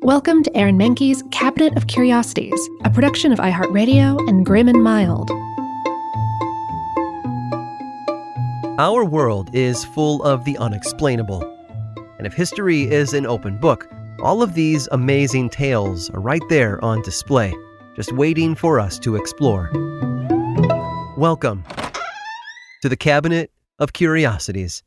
Welcome to Aaron Mahnke's Cabinet of Curiosities, a production of iHeartRadio and Grim and Mild. Our world is full of the unexplainable. And if history is an open book, all of these amazing tales are right there on display, just waiting for us to explore. Welcome to the Cabinet of Curiosities.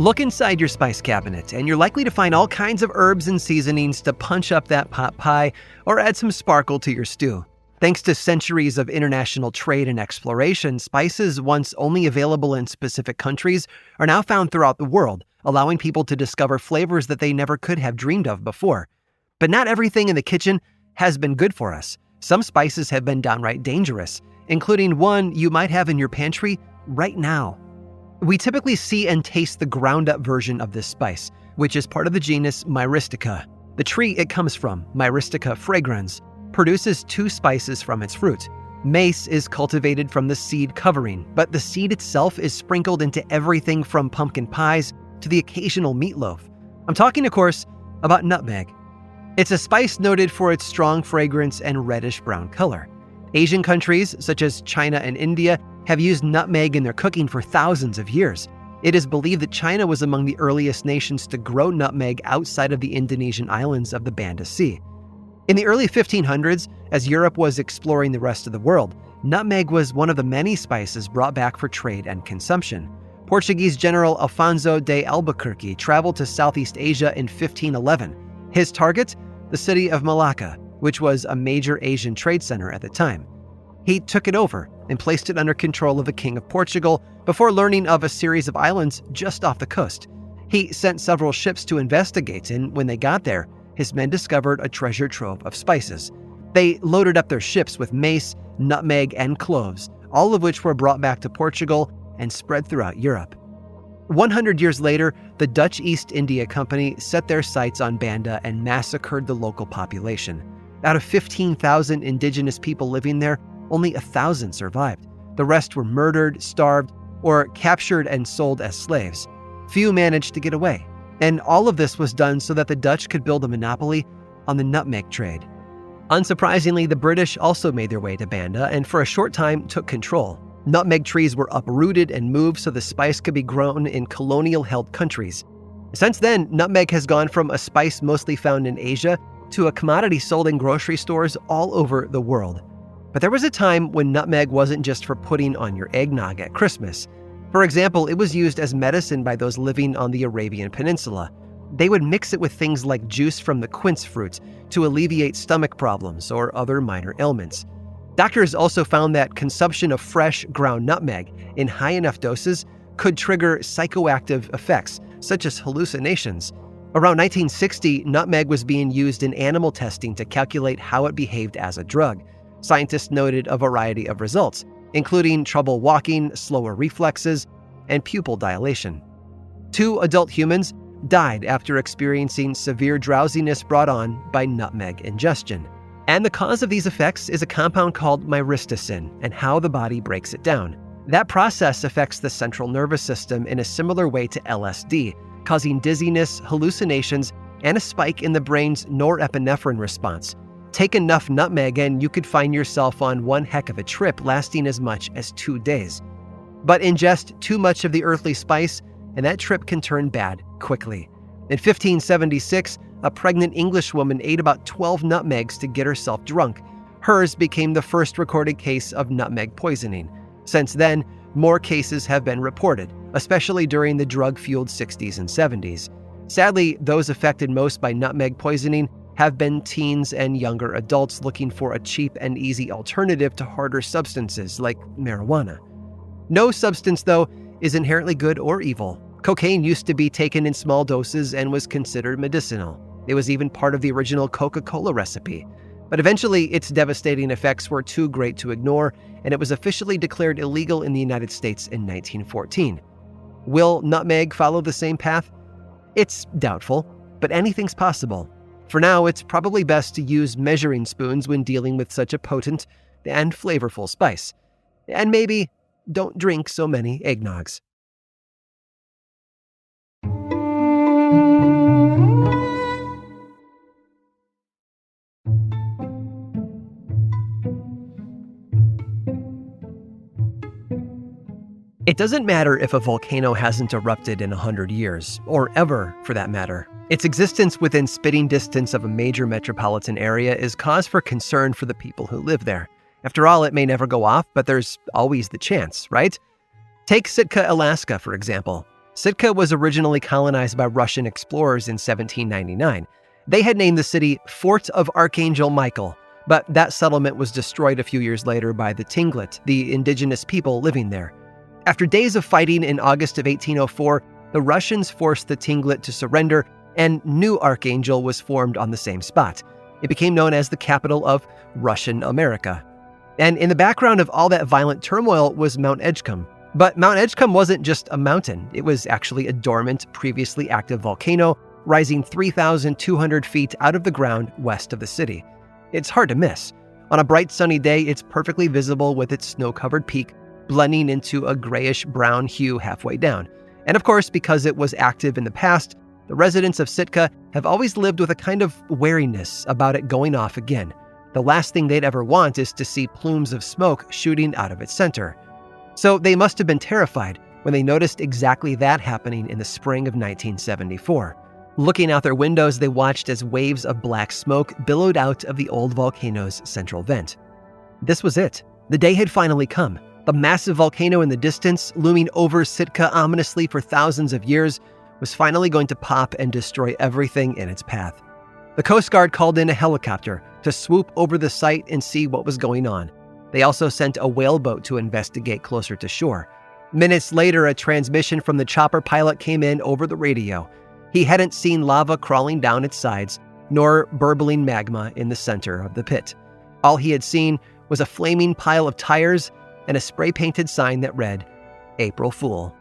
Look inside your spice cabinet, and you're likely to find all kinds of herbs and seasonings to punch up that pot pie or add some sparkle to your stew. Thanks to centuries of international trade and exploration, spices once only available in specific countries are now found throughout the world, allowing people to discover flavors that they never could have dreamed of before. But not everything in the kitchen has been good for us. Some spices have been downright dangerous, including one you might have in your pantry right now. We typically see and taste the ground-up version of this spice, which is part of the genus Myristica. The tree it comes from, Myristica fragrans, produces two spices from its fruit. Mace is cultivated from the seed covering, but the seed itself is sprinkled into everything from pumpkin pies to the occasional meatloaf. I'm talking, of course, about nutmeg. It's a spice noted for its strong fragrance and reddish-brown color. Asian countries, such as China and India, have used nutmeg in their cooking for thousands of years. It is believed that China was among the earliest nations to grow nutmeg outside of the Indonesian islands of the Banda Sea. In the early 1500s, as Europe was exploring the rest of the world, nutmeg was one of the many spices brought back for trade and consumption. Portuguese General Alfonso de Albuquerque traveled to Southeast Asia in 1511. His target? The city of Malacca, which was a major Asian trade center at the time. He took it over and placed it under control of the King of Portugal before learning of a series of islands just off the coast. He sent several ships to investigate, and when they got there, his men discovered a treasure trove of spices. They loaded up their ships with mace, nutmeg, and cloves, all of which were brought back to Portugal and spread throughout Europe. 100 years later, the Dutch East India Company set their sights on Banda and massacred the local population. Out of 15,000 indigenous people living there, only 1,000 survived. The rest were murdered, starved, or captured and sold as slaves. Few managed to get away. And all of this was done so that the Dutch could build a monopoly on the nutmeg trade. Unsurprisingly, the British also made their way to Banda and for a short time took control. Nutmeg trees were uprooted and moved so the spice could be grown in colonial-held countries. Since then, nutmeg has gone from a spice mostly found in Asia to a commodity sold in grocery stores all over the world. But there was a time when nutmeg wasn't just for putting on your eggnog at Christmas. For example, it was used as medicine by those living on the Arabian Peninsula. They would mix it with things like juice from the quince fruit to alleviate stomach problems or other minor ailments. Doctors also found that consumption of fresh ground nutmeg in high enough doses could trigger psychoactive effects, such as hallucinations. Around 1960, nutmeg was being used in animal testing to calculate how it behaved as a drug. Scientists noted a variety of results, including trouble walking, slower reflexes, and pupil dilation. 2 adult humans died after experiencing severe drowsiness brought on by nutmeg ingestion. And the cause of these effects is a compound called myristicin and how the body breaks it down. That process affects the central nervous system in a similar way to LSD, causing dizziness, hallucinations, and a spike in the brain's norepinephrine response. Take enough nutmeg and you could find yourself on one heck of a trip lasting as much as 2 days. But ingest too much of the earthly spice and that trip can turn bad quickly. In 1576, a pregnant Englishwoman ate about 12 nutmegs to get herself drunk. Hers became the first recorded case of nutmeg poisoning. Since then, more cases have been reported, especially during the drug-fueled 60s and 70s. Sadly, those affected most by nutmeg poisoning have been teens and younger adults looking for a cheap and easy alternative to harder substances like marijuana. No substance, though, is inherently good or evil. Cocaine used to be taken in small doses and was considered medicinal. It was even part of the original Coca-Cola recipe. But eventually, its devastating effects were too great to ignore, and it was officially declared illegal in the United States in 1914. Will nutmeg follow the same path? It's doubtful, but anything's possible. For now, it's probably best to use measuring spoons when dealing with such a potent and flavorful spice. And maybe don't drink so many eggnogs. It doesn't matter if a volcano hasn't erupted in 100 years, or ever for that matter. Its existence within spitting distance of a major metropolitan area is cause for concern for the people who live there. After all, it may never go off, but there's always the chance, right? Take Sitka, Alaska, for example. Sitka was originally colonized by Russian explorers in 1799. They had named the city Fort of Archangel Michael, but that settlement was destroyed a few years later by the Tlingit, the indigenous people living there. After days of fighting in August of 1804, the Russians forced the Tlingit to surrender, and New Archangel was formed on the same spot. It became known as the capital of Russian America. And in the background of all that violent turmoil was Mount Edgecombe. But Mount Edgecombe wasn't just a mountain. It was actually a dormant, previously active volcano rising 3,200 feet out of the ground west of the city. It's hard to miss. On a bright sunny day, it's perfectly visible with its snow-covered peak blending into a grayish-brown hue halfway down. And of course, because it was active in the past, the residents of Sitka have always lived with a kind of wariness about it going off again. The last thing they'd ever want is to see plumes of smoke shooting out of its center. So they must have been terrified when they noticed exactly that happening in the spring of 1974. Looking out their windows, they watched as waves of black smoke billowed out of the old volcano's central vent. This was it. The day had finally come. The massive volcano in the distance, looming over Sitka ominously for thousands of years, was finally going to pop and destroy everything in its path. The Coast Guard called in a helicopter to swoop over the site and see what was going on. They also sent a whaleboat to investigate closer to shore. Minutes later, a transmission from the chopper pilot came in over the radio. He hadn't seen lava crawling down its sides, nor burbling magma in the center of the pit. All he had seen was a flaming pile of tires and a spray-painted sign that read, "April Fool."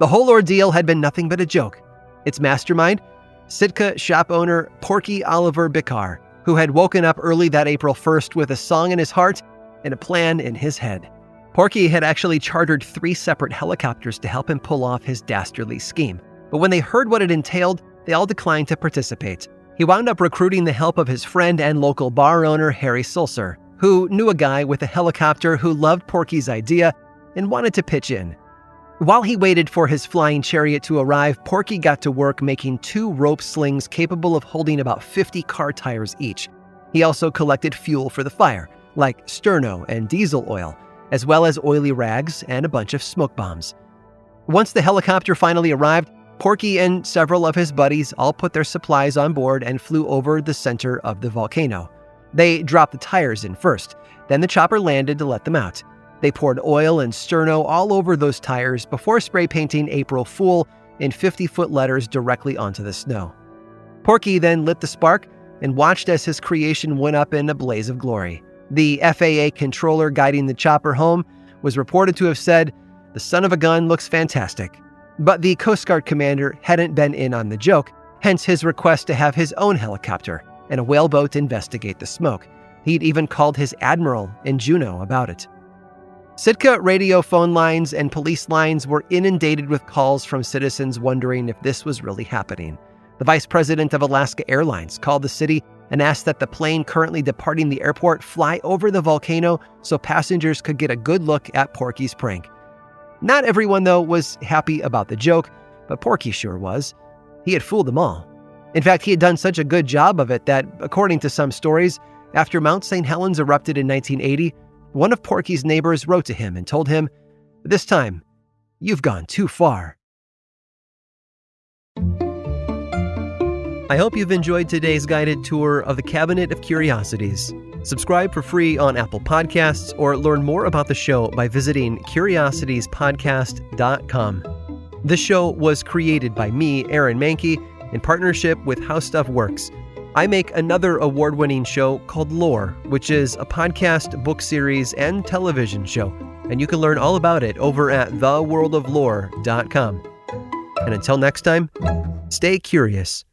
The whole ordeal had been nothing but a joke. Its mastermind, Sitka shop owner Porky Oliver Bicar, who had woken up early that April 1st with a song in his heart and a plan in his head. Porky had actually chartered 3 separate helicopters to help him pull off his dastardly scheme. But when they heard what it entailed, they all declined to participate. He wound up recruiting the help of his friend and local bar owner Harry Sulcer, who knew a guy with a helicopter who loved Porky's idea and wanted to pitch in. While he waited for his flying chariot to arrive, Porky got to work making 2 rope slings capable of holding about 50 car tires each. He also collected fuel for the fire, like sterno and diesel oil, as well as oily rags and a bunch of smoke bombs. Once the helicopter finally arrived, Porky and several of his buddies all put their supplies on board and flew over the center of the volcano. They dropped the tires in first, then the chopper landed to let them out. They poured oil and sterno all over those tires before spray painting April Fool in 50-foot letters directly onto the snow. Porky then lit the spark and watched as his creation went up in a blaze of glory. The FAA controller guiding the chopper home was reported to have said, "The son of a gun looks fantastic." But the Coast Guard commander hadn't been in on the joke, hence his request to have his own helicopter and a whaleboat investigate the smoke. He'd even called his admiral in Juneau about it. Sitka radio phone lines and police lines were inundated with calls from citizens wondering if this was really happening. The vice president of Alaska Airlines called the city and asked that the plane currently departing the airport fly over the volcano so passengers could get a good look at Porky's prank. Not everyone, though, was happy about the joke, but Porky sure was. He had fooled them all. In fact, he had done such a good job of it that, according to some stories, after Mount St. Helens erupted in 1980, one of Porky's neighbors wrote to him and told him, "This time, you've gone too far." I hope you've enjoyed today's guided tour of the Cabinet of Curiosities. Subscribe for free on Apple Podcasts or learn more about the show by visiting curiositiespodcast.com. This show was created by me, Aaron Mahnke, in partnership with How Stuff Works. I make another award-winning show called Lore, which is a podcast, book series, and television show, and you can learn all about it over at theworldoflore.com. And until next time, stay curious.